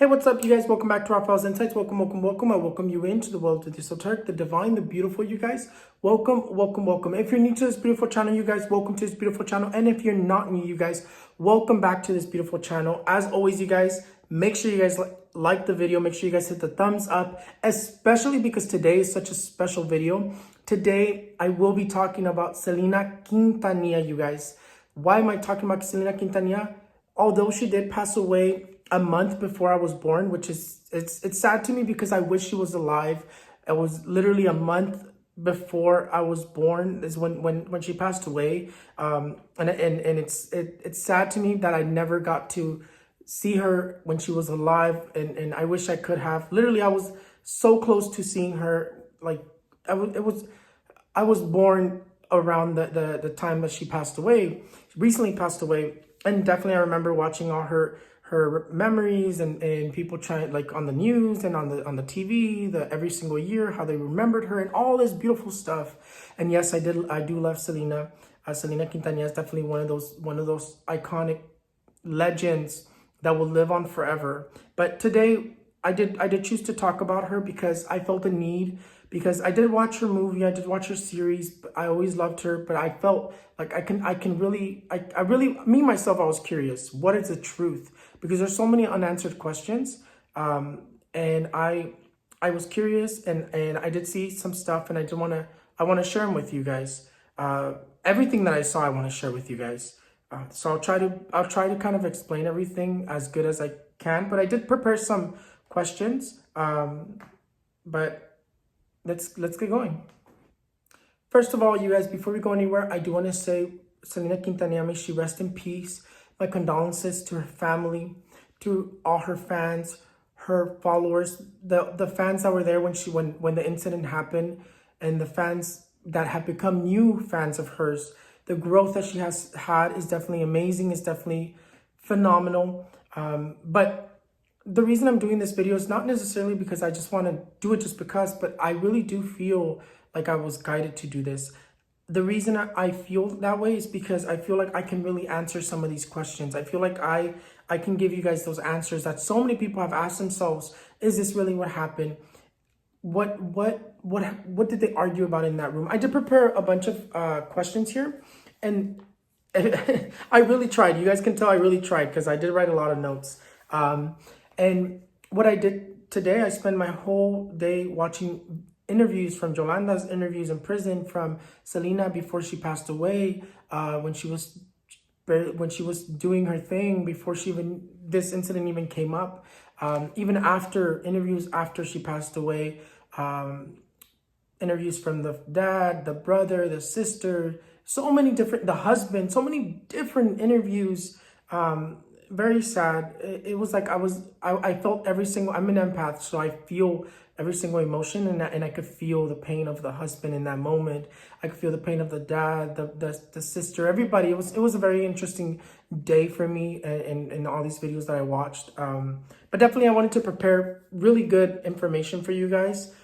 Hey, what's up, you guys? Welcome back to Raphaelsinsights. Welcome. I welcome you into the world of the esoteric, the divine, the beautiful, you guys. Welcome. If you're new to this beautiful channel, you guys, welcome to this beautiful channel. And if you're not new, you guys, welcome back to this beautiful channel. As always, you guys, make sure you guys like the video. Make sure you guys hit the thumbs up, especially because today is such a special video. Today, I will be talking about Selena Quintanilla, you guys. Why am I talking about Selena Quintanilla? Although she did pass away a month before I was born, which is it's sad to me because I wish she was alive. It was literally a month before I was born is when she passed away. And it's sad to me that I never got to see her when she was alive, and I wish I could have. Literally, I was so close to seeing her. Like I was born around the time that she passed away. She recently passed away, and definitely I remember watching all her memories and people trying, like, on the news and on the TV, every single year, how they remembered her and all this beautiful stuff. And yes, I do love Selena. Selena Quintanilla is definitely one of those iconic legends that will live on forever. But today I did choose to talk about her because I felt the need, because I did watch her movie, I did watch her series, but I always loved her, but I felt like I really, me myself, I was curious, what is the truth? Because there's so many unanswered questions, and I was curious, and I did see some stuff, and I want to share them with you guys. Everything that I saw, I want to share with you guys. So I'll try to kind of explain everything as good as I can, but I did prepare some questions, but let's get going. First of all, you guys, before we go anywhere, I do want to say Selena Quintanilla, may she rest in peace. My condolences to her family, to all her fans, her followers, the fans that were there when the incident happened, and the fans that have become new fans of hers. The growth that she has had is definitely amazing. It's definitely phenomenal. But the reason I'm doing this video is not necessarily because I just want to do it just because, but I really do feel like I was guided to do this. The reason I feel that way is because I feel like I can really answer some of these questions. I feel like I can give you guys those answers that so many people have asked themselves. Is this really what happened? What did they argue about in that room? I did prepare a bunch of questions here, and I really tried. You guys can tell I really tried because I did write a lot of notes. And what I did today, I spent my whole day watching interviews, from Yolanda's interviews in prison, from Selena before she passed away, when she was doing her thing, before this incident even came up, even after interviews after she passed away, interviews from the dad, the brother, the sister, the husband, so many different interviews. Very sad. It was like I felt every single, I'm an empath, so I feel every single emotion, and I could feel the pain of the husband in that moment. I could feel the pain of the dad, the sister, everybody. It was a very interesting day for me, and all these videos that I watched. But definitely I wanted to prepare really good information for you guys.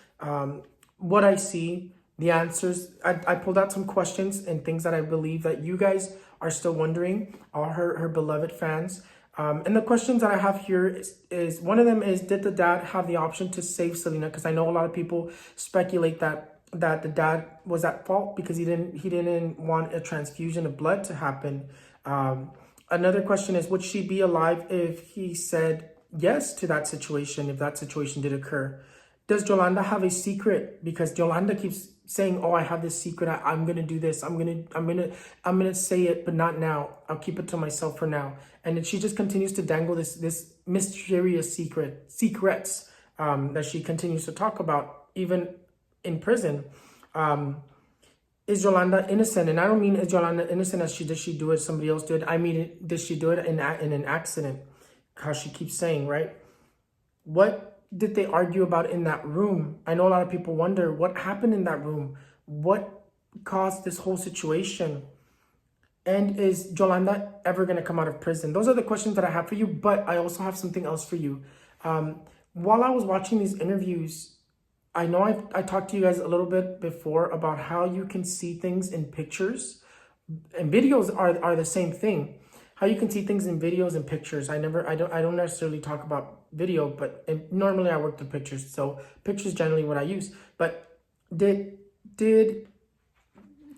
What I see, the answers. I pulled out some questions and things that I believe that you guys are still wondering, all her beloved fans. And the questions that I have here is one of them is, did the dad have the option to save Selena? Because I know a lot of people speculate that the dad was at fault because he didn't want a transfusion of blood to happen. Another question is, would she be alive if he said yes to that situation, if that situation did occur? Does Yolanda have a secret? Because Yolanda keeps saying, "Oh, I have this secret. I'm gonna do this. I'm gonna say it, but not now. I'll keep it to myself for now." And then she just continues to dangle this mysterious secrets that she continues to talk about, even in prison. Is Yolanda innocent? And I don't mean is Yolanda innocent as did she do it, somebody else did. I mean, did she do it in an accident? How she keeps saying, right? What did they argue about in that room? I know a lot of people wonder what happened in that room. What caused this whole situation? And is Yolanda ever going to come out of prison? Those are the questions that I have for you, but I also have something else for you. While I was watching these interviews, I know I talked to you guys a little bit before about how you can see things in pictures, and videos are the same thing. how you can see things in videos and pictures. I don't necessarily talk about video, but normally I work with pictures. So pictures generally what I use. But did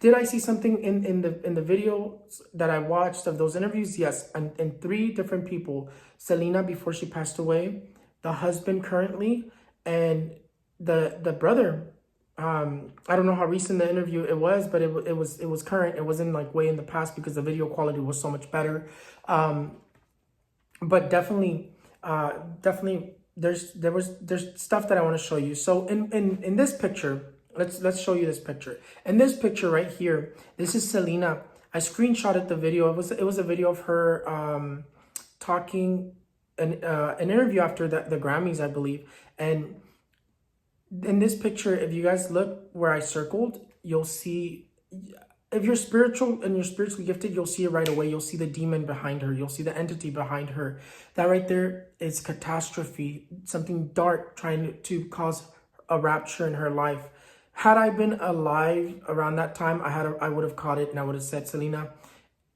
I see something in the videos that I watched of those interviews? Yes, and three different people: Selena before she passed away, the husband currently, and the brother. I don't know how recent the interview it was, but it was current. It wasn't like way in the past because the video quality was so much better. But definitely there's stuff that I want to show you. So in this picture. Let's show you this picture. In this picture right here, this is Selena. I screenshotted the video. It was a video of her talking an interview after the Grammys, I believe. And in this picture, if you guys look where I circled, you'll see, if you're spiritual and you're spiritually gifted, you'll see it right away. You'll see the demon behind her. You'll see the entity behind her. That right there is catastrophe, something dark trying to cause a rapture in her life. Had I been alive around that time, I would have caught it and I would have said, Selena,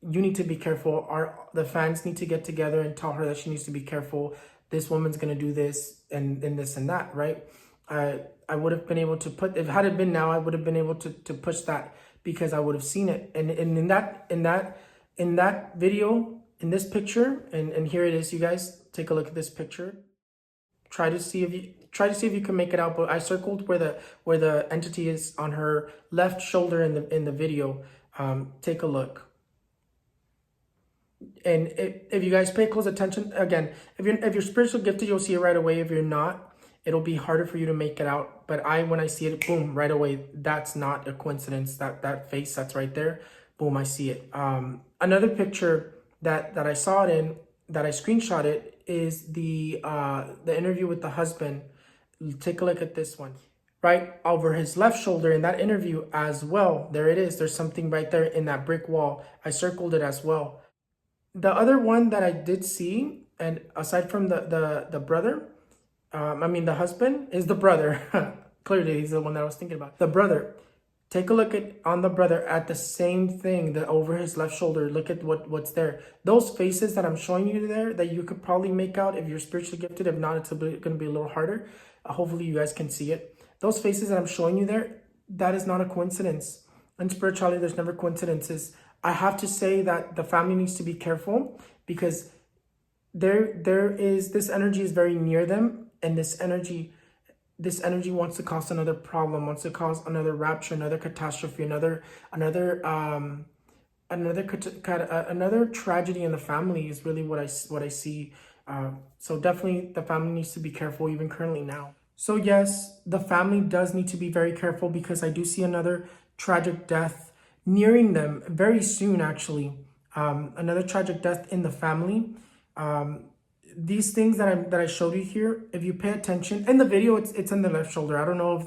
you need to be careful. The fans need to get together and tell her that she needs to be careful. This woman's gonna do this and this and that, right? I would have been able to had it been now, I would have been able to push that because I would have seen it. And in that video, in this picture, and here it is, you guys, take a look at this picture. Try to see if you can make it out, but I circled where the entity is on her left shoulder in the video. Take a look. And if you guys pay close attention, again, if you're spiritually gifted, you'll see it right away. If you're not, it'll be harder for you to make it out. But when I see it, boom, right away, that's not a coincidence. That face that's right there, boom, I see it. Another picture that I saw it in, that I screenshotted, is the interview with the husband. Take a look at this one. Right over his left shoulder in that interview as well. There it is. There's something right there in that brick wall. I circled it as well. The other one that I did see, and aside from the brother, the husband, is the brother. Clearly, he's the one that I was thinking about. The brother. Take a look on the brother at the same thing, over his left shoulder. Look at what's there. Those faces that I'm showing you there, that you could probably make out if you're spiritually gifted. If not, it's going to be a little harder. Hopefully, you guys can see it. Those faces that I'm showing you there, that is not a coincidence. In spirituality, there's never coincidences. I have to say that the family needs to be careful because this energy is very near them, and this energy wants to cause another problem, wants to cause another rapture, another catastrophe, another tragedy in the family is really what I see. So definitely the family needs to be careful even currently now. So yes, the family does need to be very careful because I do see another tragic death nearing them very soon, actually. Another tragic death in the family. These things that I showed you here, if you pay attention in the video, it's in the left shoulder. I don't know if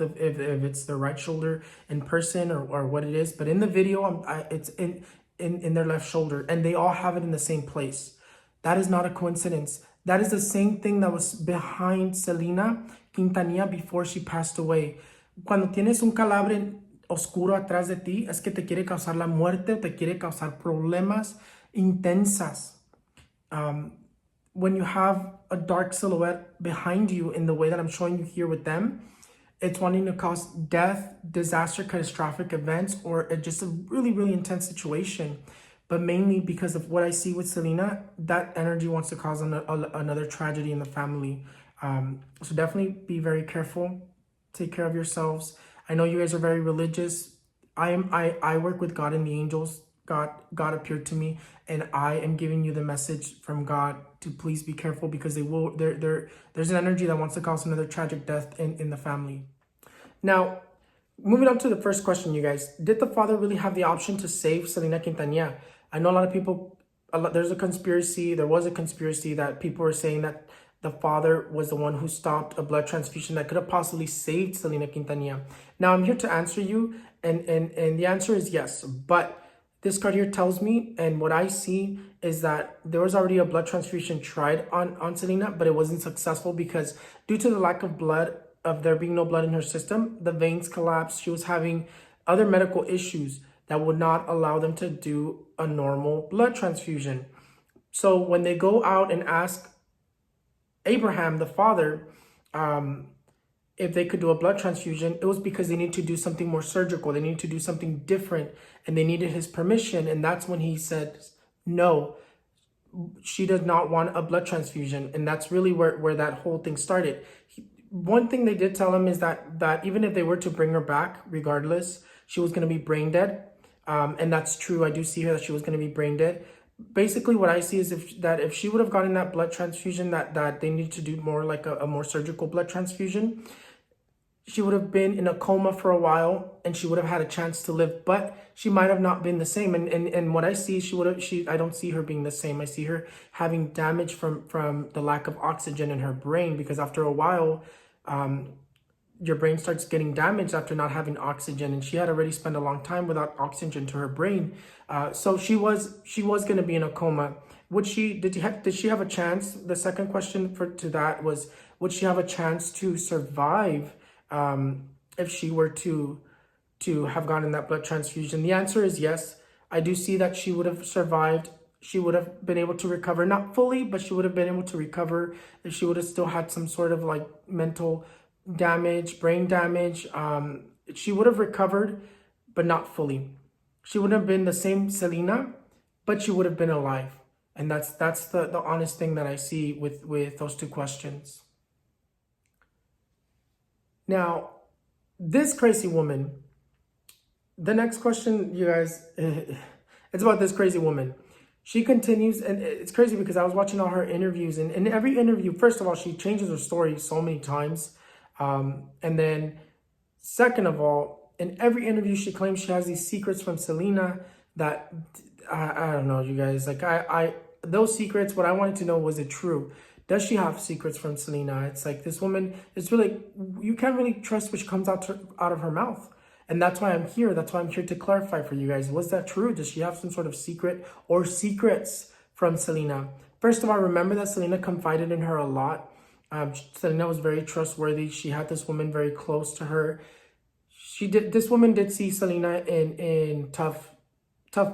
it's the right shoulder in person or what it is, but in the video, it's in their left shoulder, and they all have it in the same place. That is not a coincidence. That is the same thing that was behind Selena Quintanilla before she passed away. Cuando tienes un calabre oscuro atrás de ti, es que te quiere causar la muerte, te quiere causar problemas intensas. When you have a dark silhouette behind you in the way that I'm showing you here with them, it's wanting to cause death, disaster, catastrophic events, or just a really, really intense situation. But mainly because of what I see with Selena, that energy wants to cause another tragedy in the family. So definitely be very careful. Take care of yourselves. I know you guys are very religious. I work with God and the angels. God appeared to me, and I am giving you the message from God to please be careful because there's an energy that wants to cause another tragic death in the family. Now, moving on to the first question, you guys. Did the father really have the option to save Selena Quintanilla? I know a lot of people, there was a conspiracy that people were saying that the father was the one who stopped a blood transfusion that could have possibly saved Selena Quintanilla. Now, I'm here to answer you, and the answer is yes, but this card here tells me, and what I see is that there was already a blood transfusion tried on Selena, but it wasn't successful because due to the lack of blood, of there being no blood in her system, the veins collapsed. She was having other medical issues that would not allow them to do a normal blood transfusion. So when they go out and ask Abraham, the father, if they could do a blood transfusion, it was because they needed to do something more surgical. They needed to do something different, and they needed his permission. And that's when he said, no, she does not want a blood transfusion. And that's really where that whole thing started. One thing they did tell him is that even if they were to bring her back, regardless, she was going to be brain dead. And that's true. I do see her that she was going to be brain dead. Basically, what I see is if she would have gotten that blood transfusion, that they need to do more like a more surgical blood transfusion, she would have been in a coma for a while and she would have had a chance to live, but she might have not been the same. And what I see, I don't see her being the same. I see her having damage from the lack of oxygen in her brain, because after a while, your brain starts getting damaged after not having oxygen, and she had already spent a long time without oxygen to her brain. So she was going to be in a coma. Did she have a chance? The second question to that was, would she have a chance to survive if she were to have gotten that blood transfusion? The answer is yes. I do see that she would have survived. She would have been able to recover, not fully, but she would have been able to recover if she would have still had some sort of like mental damage, brain damage. She would have recovered, but not fully. She wouldn't have been the same Selena, but she would have been alive. And that's the honest thing that I see with those two questions. Now, this crazy woman, the next question, you guys, it's about this crazy woman. She continues, and it's crazy because I was watching all her interviews, and in every interview, first of all, she changes her story so many times. And then second of all, in every interview, she claims she has these secrets from Selena that, I don't know, you guys, like those secrets, what I wanted to know, was it true? Does she have secrets from Selena? It's like this woman, it's really, you can't really trust what comes out of her mouth. And that's why I'm here. That's why I'm here to clarify for you guys. Was that true? Does she have some sort of secret or secrets from Selena? First of all, remember that Selena confided in her a lot. Selena was very trustworthy. She had this woman very close to her. This woman did see Selena in tough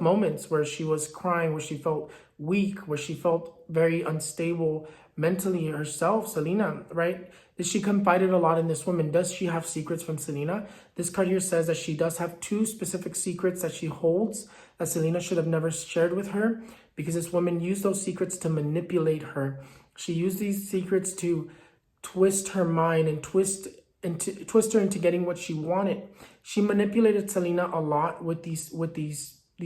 moments where she was crying, where she felt weak, where she felt very unstable mentally herself. Selena, right? She confided a lot in this woman. Does she have secrets from Selena? This card here says that she does have two specific secrets that she holds that Selena should have never shared with her, because this woman used those secrets to manipulate her. She used these secrets to twist her mind and twist her into getting what she wanted. She manipulated Selena a lot with these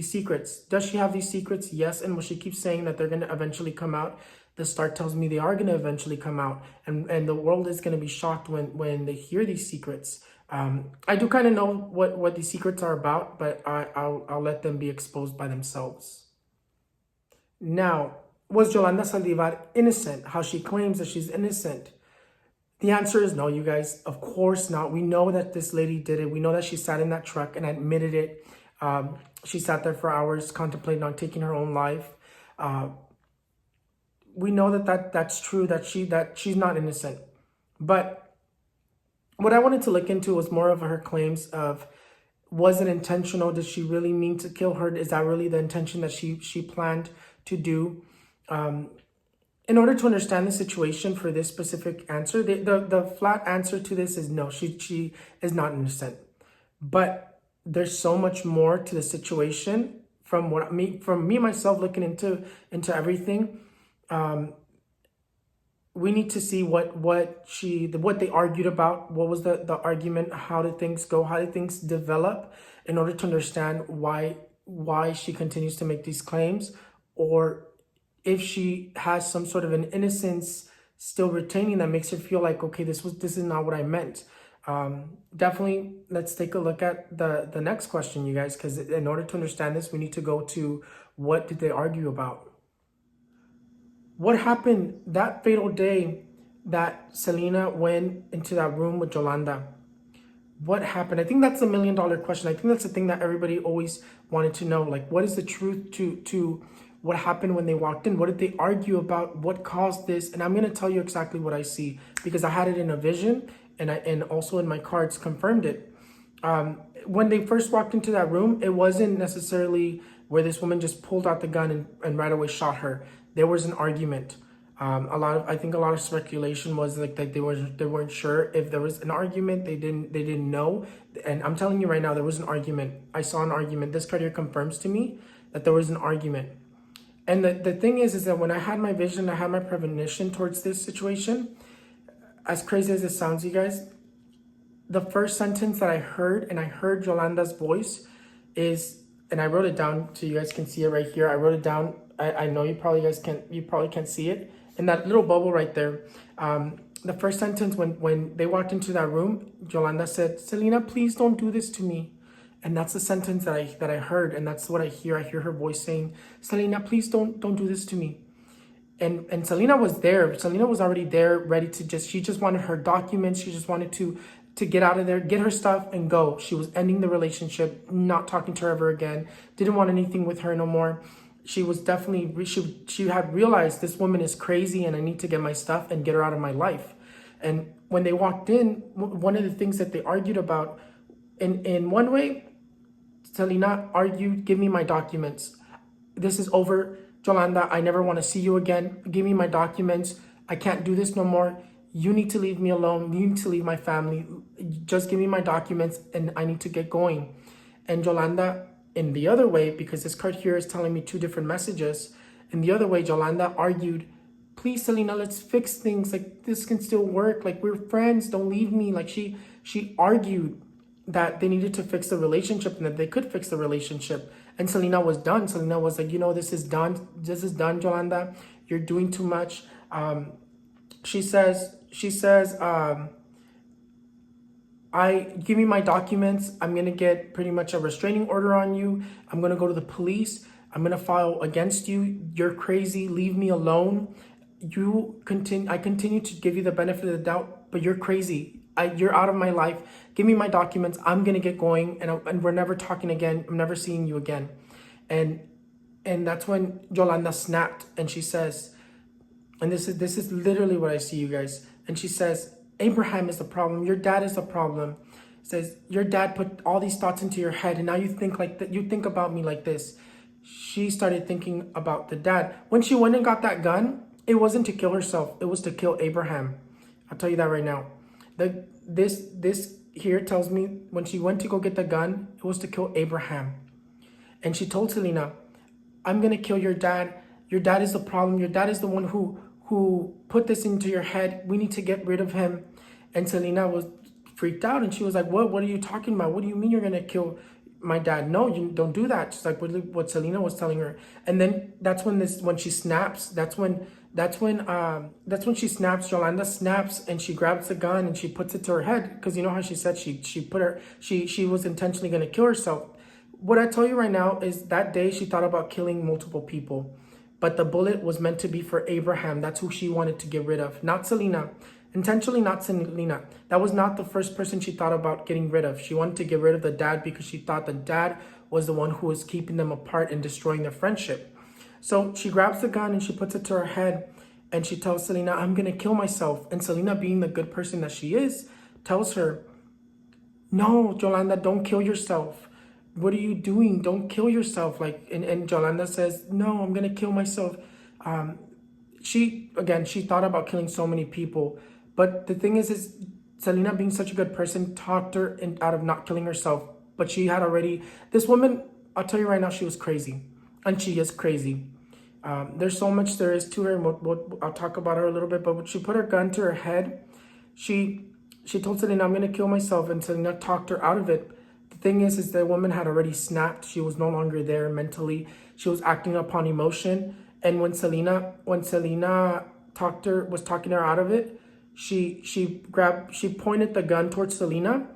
secrets. Does she have these secrets? Yes. And when she keeps saying that they're going to eventually come out, the start tells me they are going to eventually come out, and the world is going to be shocked when they hear these secrets. I do kind of know what these secrets are about, but I'll let them be exposed by themselves. Now, was Yolanda Saldivar innocent? How she claims that she's innocent? The answer is no, you guys. Of course not. We know that this lady did it. We know that she sat in that truck and admitted it. She sat there for hours contemplating on taking her own life. We know that's true, that she's not innocent. But what I wanted to look into was more of her claims of, was it intentional? Did she really mean to kill her? Is that really the intention that she planned to do? In order to understand the situation for this specific answer, the flat answer to this is no, she is not innocent. But there's so much more to the situation from me myself looking into everything. We need to see what they argued about. What was the argument? How did things go? How did things develop? In order to understand why she continues to make these claims, or if she has some sort of an innocence still retaining that makes her feel like, okay, this is not what I meant. Definitely, let's take a look at the next question, you guys, because in order to understand this, we need to go to what did they argue about. What happened that fatal day that Selena went into that room with Yolanda? What happened? I think that's $1 million question. I think that's the thing that everybody always wanted to know. Like, what is the truth to what happened when they walked in? What did they argue about? What caused this? And I'm going to tell you exactly what I see, because I had it in a vision, and also in my cards confirmed it. When they first walked into that room, it wasn't necessarily where this woman just pulled out the gun and right away shot her. There was an argument. I think a lot of speculation was like that they weren't sure if there was an argument. They didn't know. And I'm telling you right now, there was an argument. I saw an argument. This card here confirms to me that there was an argument. And the thing is that when I had my vision, I had my premonition towards this situation, as crazy as it sounds, you guys, the first sentence that I heard, and I heard Yolanda's voice, is, and I wrote it down so you guys can see it right here. I wrote it down. I know you probably can't see it. In that little bubble right there, the first sentence when they walked into that room, Yolanda said, "Selena, please don't do this to me." And that's the sentence that I heard, and that's what I hear. I hear her voice saying, "Selena, please don't do this to me." And Selena was there. Selena was already there, ready to she just wanted her documents. She just wanted to get out of there, get her stuff and go. She was ending the relationship, not talking to her ever again. Didn't want anything with her no more. She was definitely, she had realized this woman is crazy and I need to get my stuff and get her out of my life. And when they walked in, one of the things that they argued about, in one way, Selena argued, "Give me my documents. This is over, Yolanda. I never want to see you again. Give me my documents. I can't do this no more. You need to leave me alone. You need to leave my family. Just give me my documents and I need to get going." And Yolanda, in the other way, because this card here is telling me two different messages, in the other way, Yolanda argued, "Please, Selena, let's fix things. Like, this can still work. Like, we're friends. Don't leave me." Like, she argued that they needed to fix the relationship and that they could fix the relationship. And Selena was done. Selena was like, this is done. This is done, Yolanda. You're doing too much. She says, give me my documents. I'm going to get pretty much a restraining order on you. I'm going to go to the police. I'm going to file against you. You're crazy. Leave me alone. I continue to give you the benefit of the doubt, but you're crazy. You're out of my life. Give me my documents. I'm going to get going and we're never talking again. I'm never seeing you again. And that's when Yolanda snapped and she says, and this is literally what I see, you guys. And she says, "Abraham is the problem. Your dad is the problem." Says, "Your dad put all these thoughts into your head and now you think like that. You think about me like this." She started thinking about the dad. When she went and got that gun, it wasn't to kill herself. It was to kill Abraham. I'll tell you that right now. This here tells me when she went to go get the gun, it was to kill Abraham. And she told Selena, "I'm going to kill your dad. Your dad is the problem. Your dad is the one who put this into your head. We need to get rid of him." And Selena was freaked out and she was like, What are you talking about? What do you mean you're going to kill my dad? No, you don't do that. She's like what Selena was telling her. And then that's when she snaps. That's when she snaps. Yolanda snaps and she grabs the gun and she puts it to her head, because you know how she said she was intentionally going to kill herself. What I tell you right now is that day she thought about killing multiple people, but the bullet was meant to be for Abraham. That's who she wanted to get rid of, not Selena. Intentionally not Selena. That was not the first person she thought about getting rid of. She wanted to get rid of the dad because she thought the dad was the one who was keeping them apart and destroying their friendship. So she grabs the gun and she puts it to her head and she tells Selena, "I'm going to kill myself." And Selena, being the good person that she is, tells her, "No, Yolanda, don't kill yourself. What are you doing? Don't kill yourself." And Yolanda says, "No, I'm going to kill myself." She thought about killing so many people. But the thing is Selena, being such a good person, talked her out of not killing herself. But she had already, this woman, I'll tell you right now, she was crazy. And she is crazy. There's so much there is to her, and I'll talk about her a little bit. But when she put her gun to her head, she told Selena, "I'm going to kill myself." And Selena talked her out of it. The thing is the woman had already snapped. She was no longer there mentally. She was acting upon emotion. And when Selena was talking her out of it, she pointed the gun towards Selena,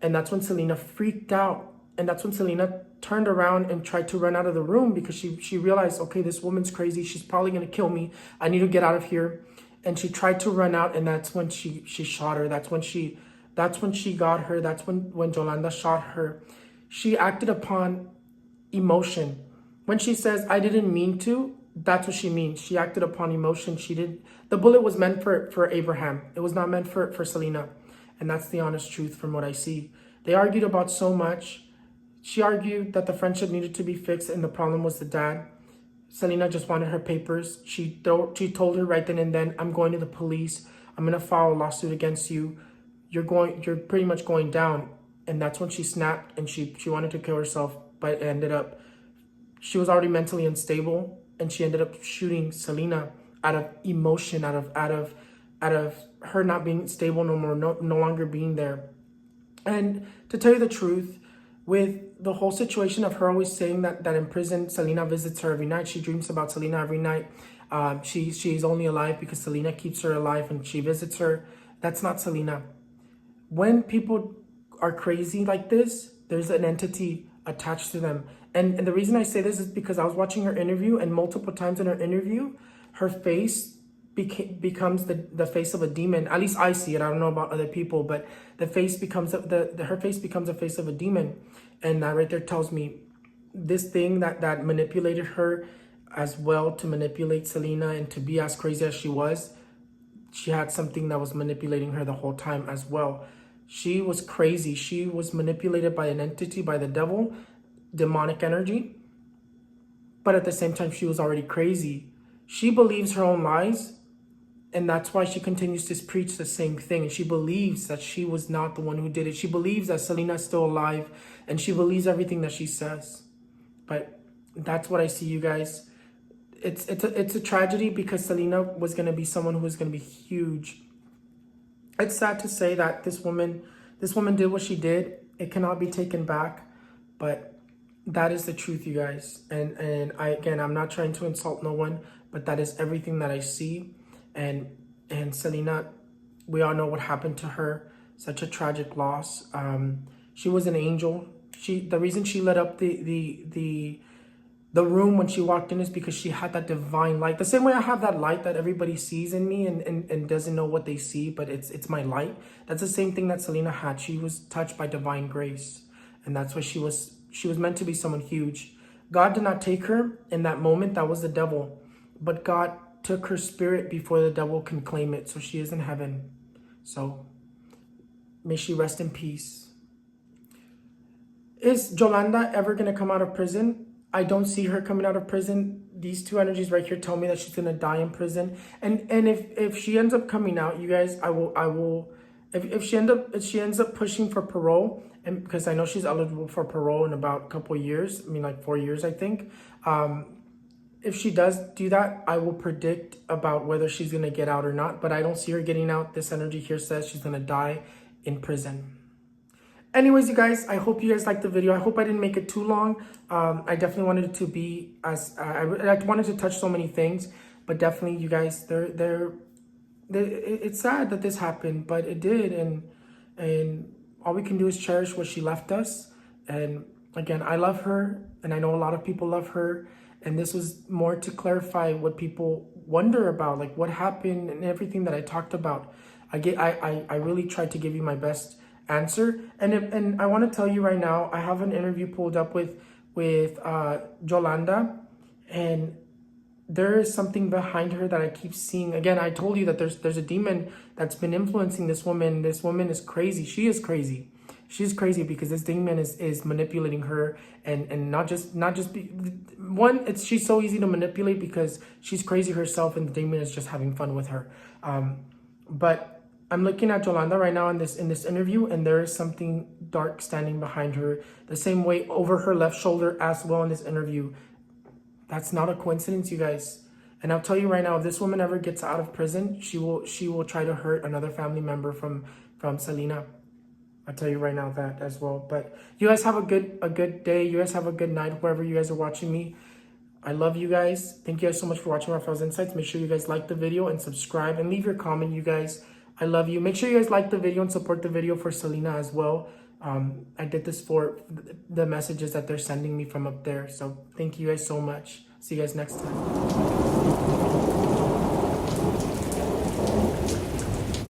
and that's when Selena freaked out. And that's when Selena turned around and tried to run out of the room, because she realized, okay, this woman's crazy. She's probably going to kill me. I need to get out of here. And she tried to run out, and that's when she shot her. That's when she got her. That's when Yolanda shot her. She acted upon emotion. When she says, "I didn't mean to," that's what she means. She acted upon emotion. The bullet was meant for Abraham. It was not meant for Selena. And that's the honest truth from what I see. They argued about so much. She argued that the friendship needed to be fixed and the problem was the dad. Selena just wanted her papers. She told her right then and then, I'm going to the police. I'm going to file a lawsuit against you. You're pretty much going down. And that's when she snapped and she wanted to kill herself, but it ended up, she was already mentally unstable and she ended up shooting Selena out of emotion, out of her not being stable no more, no longer being there. And to tell you the truth, with the whole situation of her always saying that in prison, Selena visits her every night. She dreams about Selena every night. She's only alive because Selena keeps her alive and she visits her. That's not Selena. When people are crazy like this, there's an entity attached to them. And the reason I say this is because I was watching her interview, and multiple times in her interview, her face becomes the face of a demon. At least I see it. I don't know about other people, but the face becomes her face becomes the face of a demon. And that right there tells me this thing that manipulated her as well to manipulate Selena and to be as crazy as she was. She had something that was manipulating her the whole time as well. She was crazy. She was manipulated by an entity, by the devil, demonic energy. But at the same time, she was already crazy. She believes her own lies. And that's why she continues to preach the same thing. And she believes that she was not the one who did it. She believes that Selena is still alive. And she believes everything that she says. But that's what I see, you guys. It's a tragedy because Selena was going to be someone who was going to be huge. It's sad to say that this woman did what she did. It cannot be taken back. But that is the truth, you guys. And I'm not trying to insult no one, but that is everything that I see. And Selena, we all know what happened to her. Such a tragic loss. She was an angel. The reason she lit up the room when she walked in is because she had that divine light. The same way I have that light that everybody sees in me and doesn't know what they see, but it's my light. That's the same thing that Selena had. She was touched by divine grace. And that's why she was meant to be someone huge. God did not take her in that moment. That was the devil. But God took her spirit before the devil can claim it. So she is in heaven. So may she rest in peace. Is Yolanda ever going to come out of prison? I don't see her coming out of prison. These two energies right here tell me that she's going to die in prison. And if she ends up coming out, you guys, I will if she ends up pushing for parole, and because I know she's eligible for parole in about a couple of years, I mean like 4 years, I think. If she does do that, I will predict about whether she's going to get out or not. But I don't see her getting out. This energy here says she's going to die in prison. Anyways, you guys, I hope you guys liked the video. I hope I didn't make it too long. I definitely wanted it to be as... I wanted to touch so many things. But definitely, you guys, it's sad that this happened. But it did. And all we can do is cherish what she left us. And again, I love her. And I know a lot of people love her. And this was more to clarify what people wonder about, like what happened and everything that I talked about. I really tried to give you my best answer. And I want to tell you right now, I have an interview pulled up with Yolanda, and there is something behind her that I keep seeing. Again, I told you that there's a demon that's been influencing this woman. This woman is crazy. She is crazy. She's crazy because this demon is manipulating her, and not just she's so easy to manipulate because she's crazy herself and the demon is just having fun with her. But I'm looking at Yolanda right now in this interview, and there is something dark standing behind her, the same way over her left shoulder as well in this interview. That's not a coincidence, you guys. And I'll tell you right now, if this woman ever gets out of prison, she will try to hurt another family member from Selena. I'll tell you right now that as well. But you guys have a good day. You guys have a good night wherever you guys are watching me. I love you guys. Thank you guys so much for watching Raphael's Insights. Make sure you guys like the video and subscribe and leave your comment, you guys. I love you. Make sure you guys like the video and support the video for Selena as well. I did this for the messages that they're sending me from up there. So thank you guys so much. See you guys next time.